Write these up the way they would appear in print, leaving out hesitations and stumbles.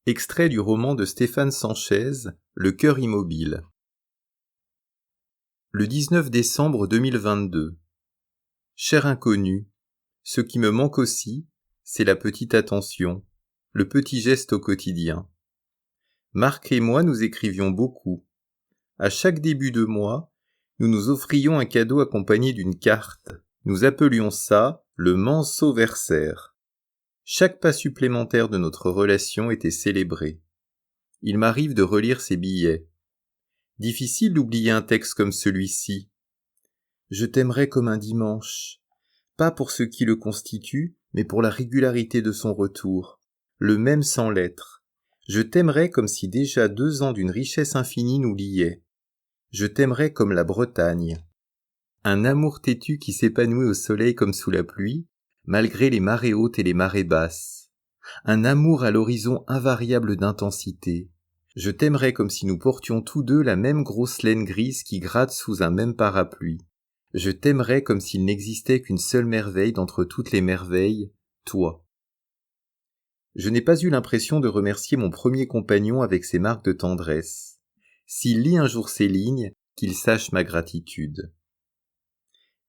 Extrait du roman de Stéphane Sanchez, Le cœur immobile. Le 19 décembre 2022. Cher inconnu, ce qui me manque aussi, c'est la petite attention, le petit geste au quotidien. Marc et moi nous écrivions beaucoup. À chaque début de mois, nous nous offrions un cadeau accompagné d'une carte. Nous appelions ça le mensoversaire. Chaque pas supplémentaire de notre relation était célébré. Il m'arrive de relire ces billets. Difficile d'oublier un texte comme celui-ci. Je t'aimerais comme un dimanche, pas pour ce qui le constitue, mais pour la régularité de son retour, le même sans lettres. Je t'aimerais comme si déjà 2 ans d'une richesse infinie nous liaient. Je t'aimerais comme la Bretagne. Un amour têtu qui s'épanouit au soleil comme sous la pluie, malgré les marées hautes et les marées basses. Un amour à l'horizon invariable d'intensité. Je t'aimerais comme si nous portions tous deux la même grosse laine grise qui gratte sous un même parapluie. Je t'aimerais comme s'il n'existait qu'une seule merveille d'entre toutes les merveilles, toi. Je n'ai pas eu l'impression de remercier mon premier compagnon avec ses marques de tendresse. S'il lit un jour ces lignes, qu'il sache ma gratitude.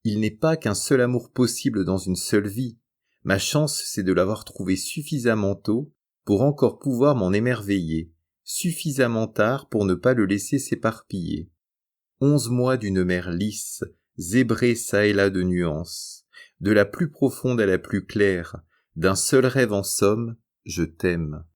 Il n'est pas qu'un seul amour possible dans une seule vie. Ma chance, c'est de l'avoir trouvé suffisamment tôt pour encore pouvoir m'en émerveiller, suffisamment tard pour ne pas le laisser s'éparpiller. 11 mois d'une mer lisse, zébrée çà et là de nuances, de la plus profonde à la plus claire, d'un seul rêve en somme, je t'aime.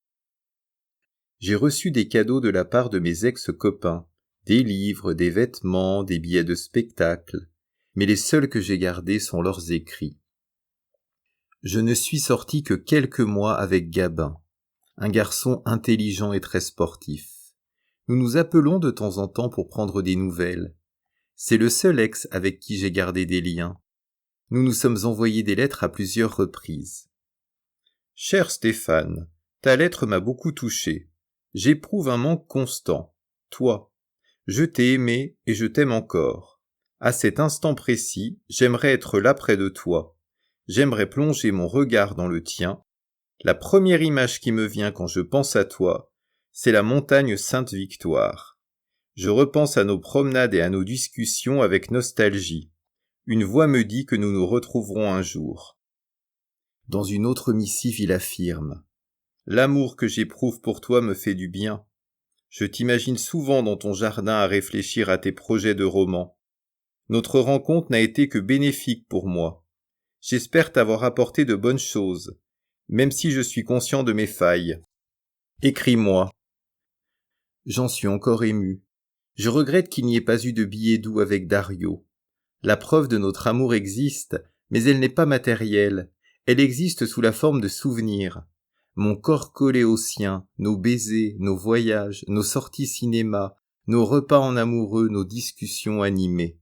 J'ai reçu des cadeaux de la part de mes ex-copains, des livres, des vêtements, des billets de spectacle, mais les seuls que j'ai gardés sont leurs écrits. Je ne suis sorti que quelques mois avec Gabin, un garçon intelligent et très sportif. Nous nous appelons de temps en temps pour prendre des nouvelles. C'est le seul ex avec qui j'ai gardé des liens. Nous nous sommes envoyés des lettres à plusieurs reprises. Cher Stéphane, ta lettre m'a beaucoup touché. J'éprouve un manque constant. Toi. Je t'ai aimé et je t'aime encore. À cet instant précis, j'aimerais être là près de toi. J'aimerais plonger mon regard dans le tien. La première image qui me vient quand je pense à toi, c'est la montagne Sainte-Victoire. Je repense à nos promenades et à nos discussions avec nostalgie. Une voix me dit que nous nous retrouverons un jour. Dans une autre missive, il affirme « L'amour que j'éprouve pour toi me fait du bien. Je t'imagine souvent dans ton jardin à réfléchir à tes projets de roman. Notre rencontre n'a été que bénéfique pour moi. J'espère t'avoir apporté de bonnes choses, même si je suis conscient de mes failles. Écris-moi. » J'en suis encore ému. Je regrette qu'il n'y ait pas eu de billets doux avec Dario. La preuve de notre amour existe, mais elle n'est pas matérielle. Elle existe sous la forme de souvenirs. Mon corps collé au sien, nos baisers, nos voyages, nos sorties cinéma, nos repas en amoureux, nos discussions animées.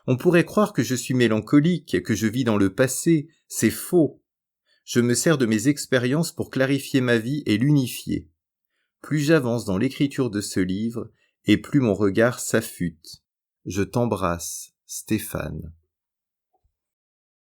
On pourrait croire que je suis mélancolique, que je vis dans le passé. C'est faux. Je me sers de mes expériences pour clarifier ma vie et l'unifier. Plus j'avance dans l'écriture de ce livre, et plus mon regard s'affûte. Je t'embrasse, Stéphane.